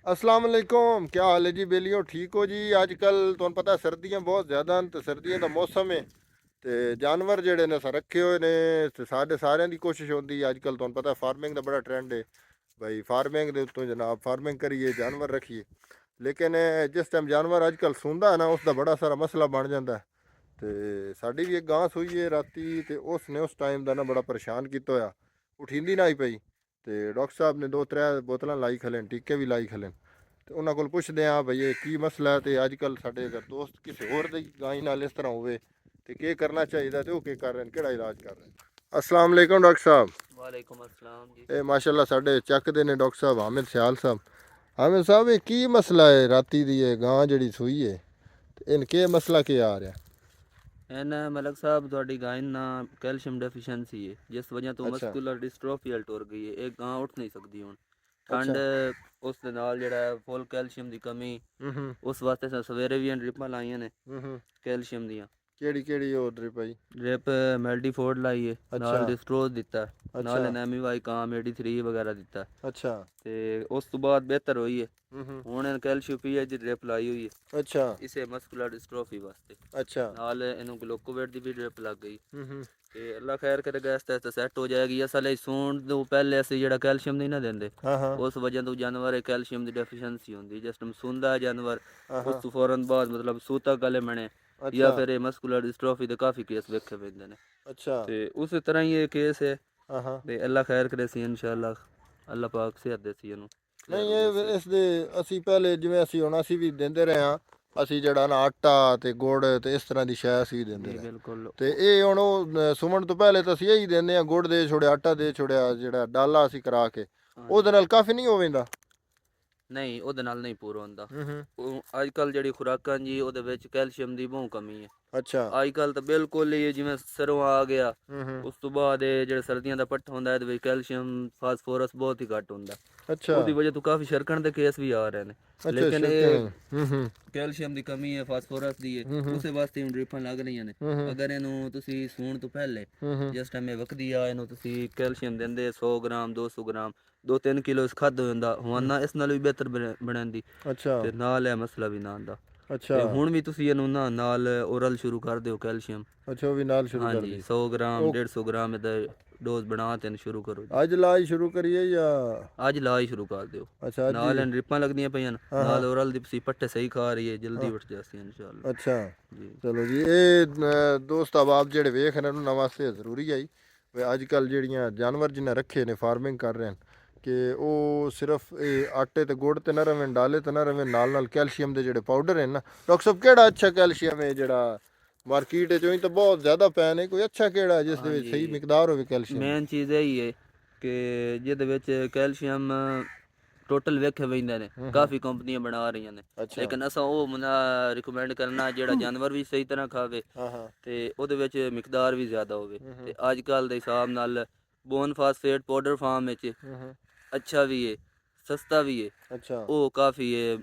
अस्सलाम वालेकुम, क्या हाल है जी बेलियो? ठीक हो जी? अजकल तुहानू पता सर्दियां बहुत ज़्यादा न ते सर्दियां दा मौसम है ते जानवर जेह्ड़े ने असें रखे हुए ने ते साढ़े सारें दी कोशिश होंदी है। अजकल तुहानू पता फार्मिंग दा बड़ा ट्रेंड है भाई, फार्मिंग दे उत्तों जनाब फार्मिंग करिए जानवर रखिए। लेकिन जिस टाइम जानवर अजकल सूंदा है ना उसका बड़ा सारा मसला बन जाता है। ते साडी भी एक गां सूई है राती ते उसने उस टाइम दा ना बड़ा परेशान किया होया, उठींदी ना ही पई। ते डॉक्टर साहब ने 2-3 बोतलां लाई खले, टीके भी लाई खले। ਤੇ ਉਹਨਾਂ ਕੋਲ ਪੁੱਛਦੇ ਆ ਭਈ ਇਹ ਕੀ ਮਸਲਾ ਹੈ ਤੇ ਅੱਜ ਕੱਲ ਸਾਡੇ ਅਗਰ ਦੋਸਤ ਕਿਸੇ ਹੋਰ ਦੀ ਗਾਂ ਨਾਲ ਇਸ ਤਰ੍ਹਾਂ ਹੋਵੇ ਤੇ ਕੀ ਕਰਨਾ ਚਾਹੀਦਾ ਤੇ ਉਹ ਕੀ ਕਰ ਰਹੇ ਨੇ, ਕਿਹੜਾ ਇਲਾਜ ਕਰ ਰਹੇ ਨੇ? अस्सलाम वालेकुम डॉक्टर साहब। वालेकुम अस्सलाम जी। ਇਹ ਮਾਸ਼ਾਅੱਲਾ ਸਾਡੇ ਚੱਕ ਦੇ ਨੇ ਡਾਕਟਰ ਸਾਹਿਬ ਹਾमिद ਸਿਆਲ ਸਾਹਿਬ। ਹਾमिद ਸਾਹਿਬ ਇਹ ਕੀ ਮਸਲਾ ਹੈ ਰਾਤੀ ਦੀ ਇਹ ਗਾਂ ਜਿਹੜੀ ਸੂਈ ਹੈ ਤੇ ਇਹਨ ਕੀ ਮਸਲਾ ਕੀ ਆ ਰਿਹਾ? एन मलक साहब थोड़ी गाय ना कैल्शियम डेफिशिएंसी है जिस वजह तो अच्छा मस्कुलर डिस्ट्रोफी टुर गई है। एक गां उठ नहीं सकती हूँ अच्छा। ठंड उस दे नाल जेड़ा फुल कैल्शियम की कमी हम्म उस वास्ते सवेरे भी ड्रिपां लाइयां ने हम्म। कैल्शियम दियां। ਕਿਹੜੀ ਕਿਹੜੀ ਉਹ ड्रिप ਭਾਈ? ड्रिप मेल्टी फोर्ड लाई है, अच्छा नाल डिस्ट्रोज दिता, अच्छा नाल एनेमी वाई काम 83 वगैरह दिता अच्छा। ते उस तो बाद बेहतर हुई है। हम्म। हुण कैल्शियम पीएच दी ड्रिप लाई हुई है अच्छा इसे मस्कुलर डिस्ट्रोफी वास्ते। अच्छा। नाल इनू ग्लूकोवेट दी भी ड्रिप लग गई हम्म। ਤੇ ਅੱਲਾ ਖੈਰ ਕਰੇਗਾ ਇਸ ਤੇ ਸੈੱਟ ਹੋ ਜਾਏਗੀ। ਅਸਲ ਸੌਣ ਤੋਂ ਪਹਿਲੇ ਅਸੀਂ ਜਿਹੜਾ ਕੈਲਸ਼ੀਅਮ ਨਹੀਂ ਨਾ ਦਿੰਦੇ हाँ हाँ ਉਸ ਵਜ੍ਹਾ ਤੋਂ ਜਾਨਵਰ ਕੈਲਸ਼ੀਅਮ ਦੀ ਡੈਫੀਸ਼ੀਐਂਸੀ ਹੁੰਦੀ। ਜਿਸ ਟਾਈਮ ਸੌਂਦਾ ਜਾਨਵਰ हाँ ਉਸ हाँ। ਤੋਂ ਫੌਰਨ ਬਾਅਦ ਮਤਲਬ ਸੂਤਾ ਗਲੇ ਮਣੇ ਜਾਂ अच्छा ਫਿਰ ਇਹ ਮਸਕੂਲਰ ਡਿਸਟ੍ਰੋਫੀ ਦੇ ਕਾਫੀ ਕੇਸ ਵੇਖੇ ਪੈਂਦੇ ਨੇ अच्छा। ਤੇ ਉਸੇ ਤਰ੍ਹਾਂ ਹੀ ਇਹ ਕੇਸ ਹੈ हाँ हाँ। ਤੇ ਅੱਲਾ ਖੈਰ ਕਰੇ ਸੀ ਇਨਸ਼ਾਅੱਲਾ। ਅੱਲਾ ਪਾਕ ਸਿਹਤ ਦੇ ਸੀ ਇਹਨੂੰ ਖੈਰ ਨਹੀਂ ਹੋ ਇਹ ਜਾਸੀ। ਇਸ ਦੇ ਅਸੀਂ ਪਹਿਲੇ ਜਿਵੇਂ ਅਸੀਂ ਹੁਣ ਅਸੀਂ ਵੀ ਦਿੰਦੇ ਰਹੇ ਹਾਂ। ਅਸੀਂ ਜਿਹੜਾ ਨਾ ਆਟਾ ਤੇ ਗੁੜ ਤੇ ਇਸ ਤਰ੍ਹਾਂ ਦੀ ਸ਼ੈ ਅਸੀਂ ਵੀ ਦਿੰਦੇ ਜੀ ਰਹੇ। ਬਿਲਕੁਲ। ਤੇ ਇਹ ਹੁਣ ਉਹ ਸੁਮਣ ਤੋਂ ਪਹਿਲੇ ਤਾਂ ਅਸੀਂ ਇਹੀ ਦਿੰਦੇ ਹਾਂ, ਗੁੜ ਦੇ ਛੋੜਿਆ ਆਟਾ ਦੇ ਛੋੜਿਆ ਜਿਹੜਾ ਡਾਲਾ ਅਸੀਂ ਕਰਾ ਕੇ ਉਹਦੇ ਹਾਂਜੀ ਨਾਲ ਕਾਫੀ ਨਹੀਂ ਹੋਵੇਂਦਾ। ਨਹੀਂ ਉਹਦੇ ਨਾਲ ਨਹੀਂ ਪੂਰਾ ਹੁੰਦਾ। ਹੂੰ। ਉਹ ਅੱਜ ਕੱਲ ਜਿਹੜੀ ਖੁਰਾਕਾਂ ਜੀ ਉਹਦੇ ਵਿੱਚ ਕੈਲਸ਼ੀਅਮ ਦੀ ਬਹੁਤ ਕਮੀ ਹੈ। ਅੱਛਾ। ਅੱਜ ਕੱਲ ਤਾਂ ਬਿਲਕੁਲ ਹੀ ਜਿਵੇਂ ਸਰੋਂ ਆ ਗਿਆ ਹੂੰ। ਉਸ ਤੋਂ ਬਾਅਦ ਇਹ ਜਿਹੜੇ ਸਰਦੀਆਂ ਦਾ ਪੱਠਾ ਹੁੰਦਾ ਇਹਦੇ ਵਿੱਚ ਕੈਲਸ਼ੀਅਮ ਫਾਸਫੋਰਸ ਬਹੁਤ ਹੀ ਘੱਟ ਹੁੰਦਾ। ਅੱਛਾ ਉਹਦੀ ਵਜ੍ਹਾ ਤੋਂ ਕਾਫੀ ਸ਼ਰਕਣ ਦੇ ਕੇਸ ਵੀ ਆ ਰਹੇ ਨੇ। ਅੱਛਾ ਲੇਕਿਨ ਇਹ ਸ਼ੁਕਰ। ਹੂੰ ਕੈਲਸ਼ੀਅਮ ਦੀ ਕਮੀ ਹੈ, ਫਾਸਫੋਰਸ ਦੀ ਹੈ, ਹੂੰ ਉਸੇ ਵਾਸਤੇ ਹੁਣ ਡ੍ਰਿਪਾਂ ਲੱਗ ਰਹੀਆਂ ਨੇ। ਹੂੰ ਅਗਰ ਇਹਨੂੰ ਤੁਸੀਂ ਸੂਣ ਤੋਂ ਪਹਿਲੇ ਹੂੰ। ਜਿਸ ਟਾਈਮ ਇਹ ਵਕਦੀ ਆ ਇਹਨੂੰ ਤੁਸੀਂ ਕੈਲਸ਼ੀਅਮ ਦਿੰਦੇ 100 ਗ੍ਰਾਮ 200 ਗ੍ਰਾਮ 2-3 ਕਿਲੋ ਇਸ ਖਾਦ ਹੋ ਜਾਂਦਾ ਹੁਣ ਨਾ ਇਸ ਨਾਲ ਵੀ ਬਿਹਤਰ ਬਣਨ ਦੀ ਅੱਛਾ ਤੇ ਨਾਲ ਇਹ ਮਸਲਾ ਵੀ ਨਾ ਆਉਂਦਾ। ਅੱਛਾ ਤੇ ਹੁਣ ਵੀ ਤੁਸੀਂ ਇਹਨੂੰ ਨਾ ਨਾਲ ਓਰਲ ਸ਼ੁਰੂ ਕਰ ਦਿਓ ਕੈਲਸ਼ੀਅਮ। ਅੱਛਾ। ਉਹ ਵੀ ਨਾਲ ਸ਼ੁਰੂ ਕਰ ਹਾਂਜੀ ਦੀ। 100 ਗ੍ਰਾਮ ਉਹ 150 ਗ੍ਰਾਮ ਇਹਦਾ ਡੋਜ਼ ਬਣਾ ਤੇ ਸ਼ੁਰੂ ਕਰੋ ਜੀ। ਅੱਜ ਇਲਾਜ ਸ਼ੁਰੂ ਕਰੀਏ ਜਾਂ ਅੱਜ ਲਾ ਹੀ ਸ਼ੁਰੂ ਕਰ ਦਿਓ। ਅੱਛਾ ਅੱਜ ਨਾਲ ਹੀ? ਡ੍ਰਿਪਾਂ ਲੱਗਦੀਆਂ ਪਈਆਂ ਹਾਂ ਹਾਂ ਨਾਲ ਓਰਲ ਦੀ ਪਸੀ ਪੱਟੇ ਸਹੀ ਖਾ ਰਹੀ ਹੈ ਜਲਦੀ ਹਾਂ। ਉੱਠ ਜਾਸੀ ਇਨਸ਼ਾਅੱਲਾ ਅੱਛਾ ਜੀ। ਚਲੋ ਜੀ। ਇਹ ਦੋਸਤ ਆਬਾਬ ਜਿਹੜੇ ਵੇਖ ਰਹੇ ਉਹਨਾਂ ਵਾਸਤੇ ਜ਼ਰੂਰੀ ਆਈ ਵੀ ਅੱਜ ਕੱਲ੍ਹ ਜਿਹੜੀਆਂ ਜਾਨਵਰ ਜਿਨ੍ਹਾਂ ਰੱਖੇ ਨੇ ਫਾਰਮਿੰਗ ਕਰ ਰਹੇ ਹਨ ਕਿ ਉਹ ਸਿਰਫ ਇਹ ਆਟੇ ਤੇ ਗੁੜ ਤੇ ਨਾ ਰਵੇਂ, ਡਾਲੇ ਤੇ ਨਾ ਰਵੇਂ, ਨਾਲ ਨਾਲ ਕੈਲਸ਼ੀਅਮ ਦੇ ਜਿਹੜੇ ਪਾਊਡਰ ਹਨ ਨਾ। ਡਾਕਟਰ ਸਾਹਿਬ ਕਿਹੜਾ ਅੱਛਾ ਕੈਲਸ਼ੀਅਮ ਹੈ ਜਿਹੜਾ ਮਾਰਕੀਟ 'ਚੋਂ ਹੀ ਤਾਂ ਬਹੁਤ ਜ਼ਿਆਦਾ ਪੈ ਨੇ, ਕੋਈ ਅੱਛਾ ਕਿਹੜਾ ਜਿਸ ਦੇ ਵਿੱਚ ਸਹੀ ਹਾਂਜੀ ਮਿਕਦਾਰ ਹੋਵੇ ਕੈਲਸ਼ੀਅਮ ਦੀ? ਮੇਨ ਚੀਜ਼ ਇਹ ਹੀ ਹੈ ਕਿ ਜਿਹਦੇ ਵਿੱਚ ਕੈਲਸ਼ੀਅਮ ਟੋਟਲ ਵੇਖੇ ਵਹਿੰਦੇ ਨੇ ਕਾਫੀ ਕੰਪਨੀਆਂ ਬਣਾ ਰਹੀਆਂ ਨੇ। ਅੱਛਾ। ਲੇਕਿਨ ਅਸਾਂ ਉਹ ਰਿਕਮੈਂਡ ਕਰਨਾ ਜਿਹੜਾ ਜਾਨਵਰ ਵੀ ਸਹੀ ਤਰ੍ਹਾਂ ਖਾਵੇ ਹਾਂ ਹਾਂ। ਤੇ ਉਹਦੇ ਵਿੱਚ ਮਿਕਦਾਰ ਵੀ ਜ਼ਿਆਦਾ ਹੋਵੇ। ਹੂੰ ਤੇ ਅੱਜ ਕੱਲ ਦੇ ਹਿਸਾਬ ਨਾਲ ਬੋਨ ਫਾਸਫੇਟ ਪਾਊਡਰ ਫਾਰਮ ਵਿੱਚ ਹੂੰ। ਅੱਛਾ ਵੀ ਹੈ, ਸਸਤਾ ਵੀ ਹੈ, ਅੱਛਾ ਉਹ ਕਾਫੀ ਹੈ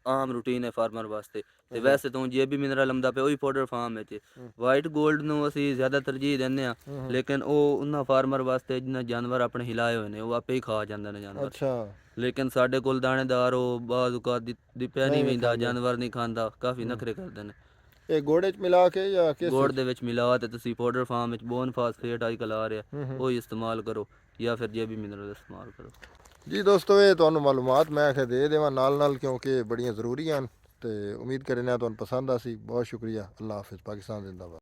ਆਮ ਰੂਟੀਨ ਹੈ ਫਾਰਮਰ ਵਾਸਤੇ। ਤੇ ਅੱਛਾ। ਵੈਸੇ ਤਾਂ ਜੇ ਵੀ ਮਿਨਰਲ ਆਉਂਦਾ ਪਿਆ ਉਹੀ ਪਾਊਡਰ ਫਾਰਮ ਵਿੱਚ ਹੂੰ ਵਾਈਟ 골ਡ ਨੂੰ ਅਸੀਂ ਜ਼ਿਆਦਾ ਤਰਜੀਹ ਦਿੰਦੇ ਹਾਂ। ਹੂੰ। ਲੇਕਿਨ ਉਹ ਉਹਨਾਂ ਫਾਰਮਰ ਵਾਸਤੇ ਜਿਨ੍ਹਾਂ ਜਾਨਵਰ ਆਪਣੇ ਹਿਲਾਏ ਹੋਏ ਨੇ ਉਹ ਆਪੇ ਹੀ ਖਾ ਜਾਂਦੇ ਨੇ ਜਾਨਵਰ। ਅੱਛਾ। ਲੇਕਿਨ ਸਾਡੇ ਕੋਲ ਦਾਣੇਦਾਰ ਉਹ ਬਾਜ਼ ਔਕਾਤ ਦਿਪਿਆ ਨਹੀਂ ਨਹੀਂ ਵਹਿੰਦਾ, ਖਾਂਦੇ। ਜਾਨਵਰ ਨਹੀਂ ਖਾਂਦਾ, ਕਾਫੀ ਹੂੰ। ਨਖਰੇ ਕਰਦੇ ਨੇ। ਇਹ ਗੋੜੇ 'ਚ ਮਿਲਾ ਕੇ ਜਾਂ ਕਿਸ ਗੁੜ 'ਚ? ਦੇ ਵਿੱਚ ਮਿਲਾ ਤੇ ਤੁਸੀਂ ਪਾਊਡਰ ਫਾਰਮ ਵਿੱਚ ਬੋਨ ਫਾਸਫੇਟ ਅੱਜ ਕੱਲ੍ਹ ਆ ਰਿਹਾ ਹੂੰ। ਉਹ ਹੀ ਇਸਤੇਮਾਲ ਕਰੋ ਜਾਂ ਫਿਰ ਜੇ ਵੀ ਮਿਨਰਲ ਇਸਤੇਮਾਲ ਕਰੋ। ਜੀ ਦੋਸਤੋ ਇਹ ਤੁਹਾਨੂੰ ਮਾਲੂਮਾਤ ਮੈਂ ਆਖਿਆ ਦੇ ਦੇਵਾਂ ਨਾਲ ਕਿਉਂਕਿ ਬੜੀਆਂ ਜ਼ਰੂਰੀ ਹਨ ਤੇ ਉਮੀਦ ਕਰਨੇ ਤੁਹਾਨੂੰ ਪਸੰਦ ਆ ਸੀ। ਬਹੁਤ ਸ਼ੁਕਰੀਆ। ਅੱਲਾ ਹਾਫਿਜ਼। ਪਾਕਿਸਤਾਨ ਜ਼ਿੰਦਾਬਾਦ।